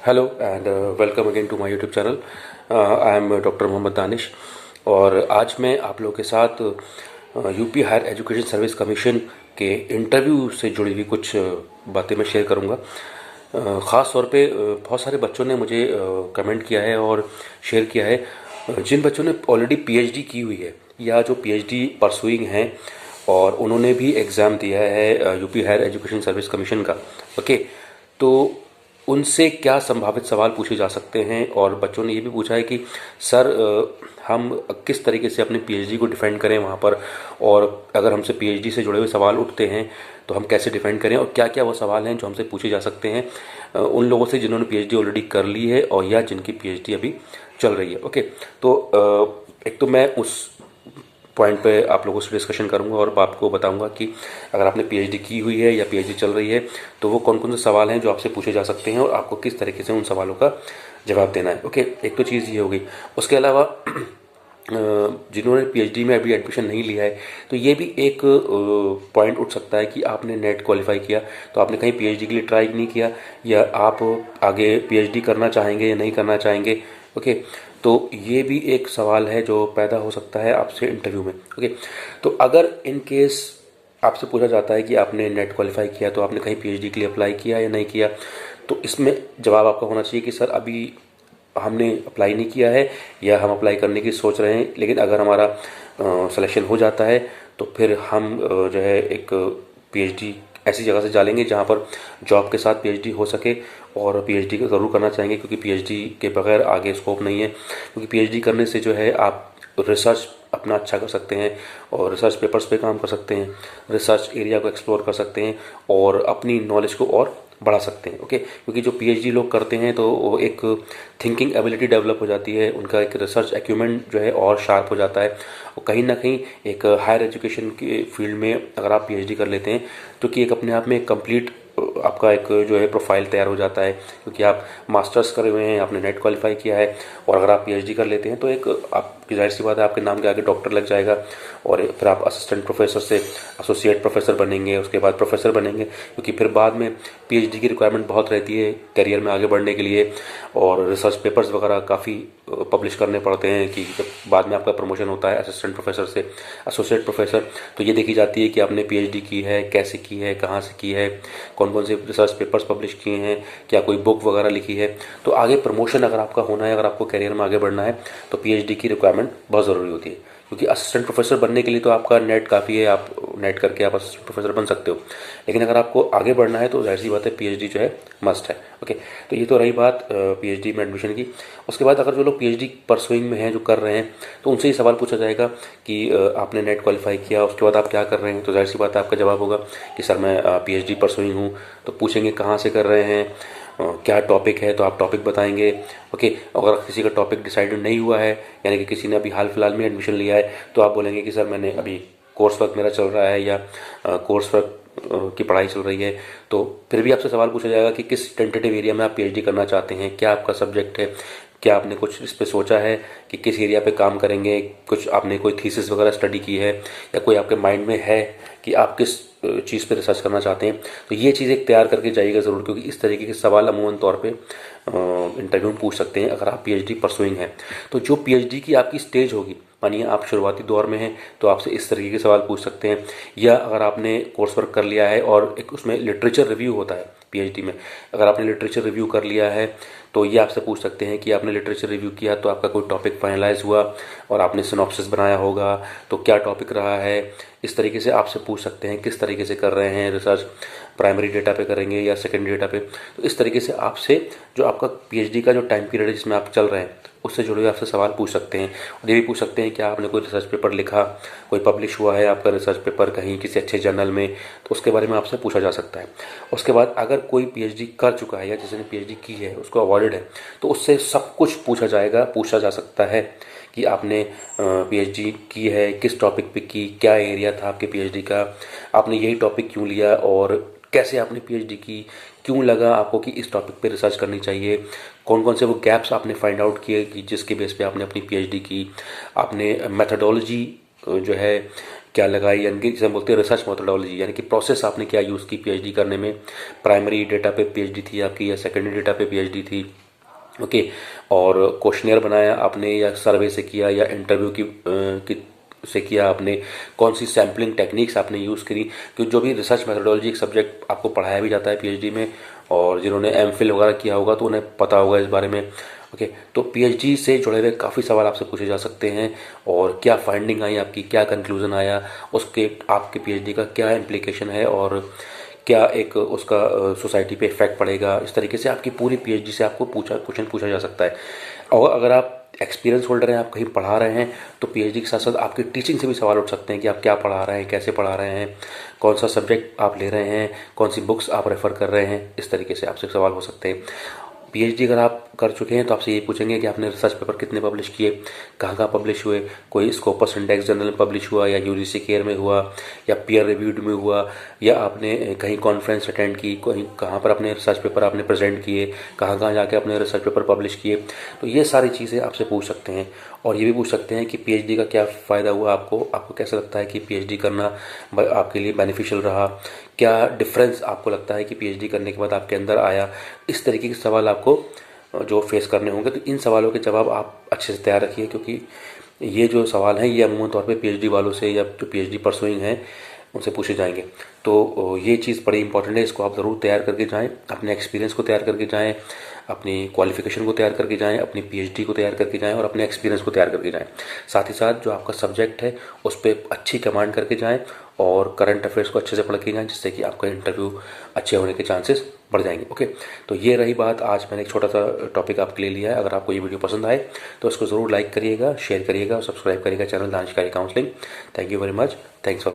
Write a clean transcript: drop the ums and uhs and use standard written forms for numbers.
Hello and welcome again to my YouTube channel. I am doctor Mohammad Danish और आज मैं आप लोगों के साथ UP higher education service commission के इंटरव्यू से जुड़ी हुई कुछ बातें मैं शेयर करूंगा। ख़ास तौर पे बहुत सारे बच्चों ने मुझे कमेंट किया है और शेयर किया है, जिन बच्चों ने ऑलरेडी पीएचडी की हुई है या जो पीएचडी परसुइंग हैं और उन्होंने भी एग्ज़ाम दिया है UP higher education service commission का। ओके, तो उनसे क्या संभावित सवाल पूछे जा सकते हैं। और बच्चों ने ये भी पूछा है कि सर हम किस तरीके से अपने पीएचडी को डिफेंड करें वहाँ पर, और अगर हमसे पीएचडी से जुड़े हुए सवाल उठते हैं तो हम कैसे डिफेंड करें, और क्या क्या वो सवाल हैं जो हमसे पूछे जा सकते हैं उन लोगों से जिन्होंने पीएचडी ऑलरेडी कर ली है और या जिनकी पीएचडी अभी चल रही है। ओके, तो एक तो मैं उस पॉइंट पे आप लोगों से डिस्कशन करूंगा और आपको बताऊंगा कि अगर आपने पीएचडी की हुई है या पीएचडी चल रही है तो वो कौन कौन से सवाल हैं जो आपसे पूछे जा सकते हैं और आपको किस तरीके से उन सवालों का जवाब देना है। ओके, एक तो चीज़ ये होगी। उसके अलावा जिन्होंने पीएचडी में अभी एडमिशन नहीं लिया है तो ये भी एक पॉइंट उठ सकता है कि आपने नेट क्वालिफाई किया तो आपने कहीं पीएचडी के लिए ट्राई नहीं किया, या आप आगे पीएचडी करना चाहेंगे या नहीं करना चाहेंगे। ओके, तो ये भी एक सवाल है जो पैदा हो सकता है आपसे इंटरव्यू में। ओके, तो अगर इन केस आपसे पूछा जाता है कि आपने नेट क्वालिफाई किया तो आपने कहीं पीएचडी के लिए अप्लाई किया या नहीं किया, तो इसमें जवाब आपका होना चाहिए कि सर अभी हमने अप्लाई नहीं किया है या हम अप्लाई करने की सोच रहे हैं, लेकिन अगर हमारा सिलेक्शन हो जाता है तो फिर हम जो है एक पीएचडी ऐसी जगह से डालेंगे जहाँ पर जॉब के साथ पीएचडी हो सके, और पीएचडी को ज़रूर करना चाहेंगे क्योंकि पीएचडी के बगैर आगे स्कोप नहीं है। क्योंकि पीएचडी करने से जो है आप रिसर्च अपना अच्छा कर सकते हैं और रिसर्च पेपर्स पे काम कर सकते हैं, रिसर्च एरिया को एक्सप्लोर कर सकते हैं और अपनी नॉलेज को और बढ़ा सकते हैं। ओके, क्योंकि जो पीएचडी लोग करते हैं तो वो एक थिंकिंग एबिलिटी डेवलप हो जाती है, उनका एक रिसर्च एक्यूमेंट जो है और शार्प हो जाता है। और कहीं ना कहीं एक हायर एजुकेशन के फील्ड में अगर आप पीएचडी कर लेते हैं तो कि एक अपने आप में एक कंप्लीट आपका एक जो है प्रोफाइल तैयार हो जाता है, क्योंकि आप मास्टर्स करे हुए हैं, आपने नेट क्वालिफाई किया है, और अगर आप पीएचडी कर लेते हैं तो एक आपकी जाहिर सी बात है आपके नाम के आगे डॉक्टर लग जाएगा, और फिर आप असिस्टेंट प्रोफेसर से एसोसिएट प्रोफेसर बनेंगे, उसके बाद प्रोफेसर बनेंगे, क्योंकि फिर बाद में पीएचडी की रिक्वायरमेंट बहुत रहती है करियर में आगे बढ़ने के लिए, और रिसर्च पेपर्स वगैरह काफ़ी पब्लिश करने पड़ते हैं कि जब बाद में आपका प्रमोशन होता है असिस्टेंट प्रोफेसर से एसोसिएट प्रोफेसर, तो ये देखी जाती है कि आपने पीएचडी की है, कैसे की है, कहाँ से की है, कौन कौन से रिसर्च पेपर्स पब्लिश किए हैं, क्या कोई बुक वगैरह लिखी है। तो आगे प्रमोशन अगर आपका होना है, अगर आपको करियर में आगे बढ़ना है तो पीएचडी की रिक्वायरमेंट बहुत ज़रूरी होती है। क्योंकि असिस्टेंट प्रोफेसर बनने के लिए तो आपका नेट काफ़ी है, आप नेट करके आप असिस्टेंट प्रोफेसर बन सकते हो, लेकिन अगर आपको आगे बढ़ना है तो जाहिर सी बात है पीएचडी जो है मस्ट है। ओके, तो ये तो रही बात पीएचडी में एडमिशन की। उसके बाद अगर जो लोग पीएचडी परसुइंग में हैं, जो कर रहे हैं, तो उनसे ये सवाल पूछा जाएगा कि आपने नेट क्वालिफाई किया, उसके बाद आप क्या कर रहे हैं, तो जाहिर सी बात है आपका जवाब होगा कि सर मैं पीएचडी परसुइंग हूँ। तो पूछेंगे कहाँ से कर रहे हैं, क्या टॉपिक है, तो आप टॉपिक बताएंगे। ओके, अगर किसी का टॉपिक डिसाइडेड नहीं हुआ है, यानी कि किसी ने अभी हाल फिलहाल में एडमिशन लिया है, तो आप बोलेंगे कि सर मैंने अभी कोर्स वर्क मेरा चल रहा है या कोर्स वर्क की पढ़ाई चल रही है। तो फिर भी आपसे सवाल पूछा जाएगा कि किस टेंटेटिव एरिया में आप पीएचडी करना चाहते हैं, क्या आपका सब्जेक्ट है, क्या आपने कुछ इस पे सोचा है कि किस एरिया पे काम करेंगे, कुछ आपने कोई थीसिस वगैरह स्टडी की है, या कोई आपके माइंड में है कि आप किस चीज़ पे रिसर्च करना चाहते हैं। तो ये चीज़ एक तैयार करके जाइएगा ज़रूर, क्योंकि इस तरीके के सवाल अमूमन तौर पे इंटरव्यू में पूछ सकते हैं अगर आप पीएचडी परसुइंग हैं। तो जो पीएचडी की आपकी स्टेज होगी, मानिए आप शुरुआती दौर में हैं, तो आपसे इस तरीके के सवाल पूछ सकते हैं। या अगर आपने कोर्स वर्क कर लिया है और एक उसमें लिटरेचर रिव्यू होता है पीएचडी में, अगर आपने लिटरेचर रिव्यू कर लिया है तो ये आपसे पूछ सकते हैं कि आपने लिटरेचर रिव्यू किया तो आपका कोई टॉपिक फाइनलाइज हुआ और आपने सिनॉप्सिस बनाया होगा, तो क्या टॉपिक रहा है। इस तरीके से आपसे पूछ सकते हैं किस तरीके से कर रहे हैं रिसर्च, प्राइमरी डेटा पे करेंगे या सेकेंडरी डेटा पे। तो इस तरीके से आपसे जो आपका पीएचडी का जो टाइम पीरियड है जिसमें आप चल रहे हैं उससे जुड़े हुए आपसे सवाल पूछ सकते हैं। और ये भी पूछ सकते हैं कि आपने कोई रिसर्च पेपर लिखा, कोई पब्लिश हुआ है आपका रिसर्च पेपर कहीं किसी अच्छे जर्नल में, तो उसके बारे में आपसे पूछा जा सकता है। उसके बाद अगर कोई पीएचडी कर चुका है या जिसने पीएचडी की है उसको अवॉर्डेड है, तो उससे सब कुछ पूछा जा सकता है कि आपने पीएचडी की है, किस टॉपिक पे की, क्या एरिया था आपके पीएचडी का, आपने यही टॉपिक क्यों लिया और कैसे आपने पीएचडी की, क्यों लगा आपको कि इस टॉपिक पे रिसर्च करनी चाहिए, कौन कौन से वो गैप्स आपने फाइंड आउट किए कि जिसके बेस पे आपने अपनी पीएचडी की, आपने मेथडोलॉजी जो है क्या लगाई, यानी कि जिसे हम बोलते हैं रिसर्च मेथोडोलॉजी, यानी कि प्रोसेस आपने क्या यूज़ की पीएचडी करने में। प्राइमरी डेटा पे पीएचडी थी आपकी या सेकेंडरी डेटा पे पीएचडी थी, ओके। और क्वेश्चनियर बनाया आपने या सर्वे से किया या इंटरव्यू की से किया आपने, कौन सी सैम्पलिंग टेक्निक्स आपने यूज़ करी। क्योंकि जो भी रिसर्च मेथोडोलॉजी एक सब्जेक्ट आपको पढ़ाया भी जाता है पीएचडी में, और जिन्होंने एमफिल वगैरह किया होगा तो उन्हें पता होगा इस बारे में, ओके। तो पीएचडी से जुड़े हुए काफ़ी सवाल आपसे पूछे जा सकते हैं, और क्या फाइंडिंग आई आपकी, क्या कंक्लूजन आया, उसके आपके पीएचडी का क्या इम्प्लीकेशन है, और क्या एक उसका सोसाइटी पे इफेक्ट पड़ेगा। इस तरीके से आपकी पूरी पीएचडी से आपको क्वेश्चन पूछा जा सकता है। और अगर आप एक्सपीरियंस होल्डर हैं, आप कहीं पढ़ा रहे हैं, तो पीएचडी के साथ साथ आपकी टीचिंग से भी सवाल उठ सकते हैं कि आप क्या पढ़ा रहे हैं, कैसे पढ़ा रहे हैं, कौन सा सब्जेक्ट आप ले रहे हैं, कौन सी बुक्स आप रेफ़र कर रहे हैं। इस तरीके से आपसे सवाल हो सकते हैं। पीएचडी अगर आप कर चुके हैं तो आपसे ये पूछेंगे कि आपने रिसर्च पेपर कितने पब्लिश किए, कहाँ कहाँ पब्लिश हुए, कोई स्कोपस इंडेक्स जर्नल में पब्लिश हुआ या यूजीसी केयर में हुआ या पीयर रिव्यूड में हुआ, या आपने कहीं कॉन्फ्रेंस अटेंड की, कहीं कहाँ पर अपने रिसर्च पेपर आपने प्रेजेंट किए, कहाँ कहाँ जाके अपने रिसर्च पेपर पब्लिश किए। तो ये सारी चीज़ें आपसे पूछ सकते हैं। और ये भी पूछ सकते हैं कि पीएचडी का क्या फ़ायदा हुआ आपको कैसा लगता है कि पीएचडी करना आपके लिए बेनिफिशियल रहा, क्या डिफरेंस आपको लगता है कि पीएचडी करने के बाद आपके अंदर आया। इस तरीके के सवाल आपको जो फेस करने होंगे। तो इन सवालों के जवाब आप अच्छे से तैयार रखिए, क्योंकि ये जो सवाल हैं ये अमूमन तौर पे पीएचडी वालों से या जो पीएचडी परसुइंग हैं उनसे पूछे जाएंगे। तो ये चीज़ बड़ी इंपॉर्टेंट है, इसको आप ज़रूर तैयार करके जाएं, अपने एक्सपीरियंस को तैयार करके जाएं, अपनी क्वालिफिकेशन को तैयार करके जाएं, अपनी पीएचडी को तैयार करके जाएं और अपने एक्सपीरियंस को तैयार करके जाएं। साथ ही साथ जो आपका सब्जेक्ट है उस पर अच्छी कमांड करके जाएं और करंट अफेयर्स को अच्छे से पढ़ के जाएं, जिससे कि आपका इंटरव्यू अच्छे होने के चांसेस बढ़ जाएंगे, ओके। तो ये रही बात, आज मैंने एक छोटा सा टॉपिक आपके लिए लिया है। अगर आपको ये वीडियो पसंद आए तो इसको ज़रूर लाइक करिएगा, शेयर करिएगा और सब्सक्राइब करिएगा चैनल दानिश कारी counselling. Thank you very much, thanks for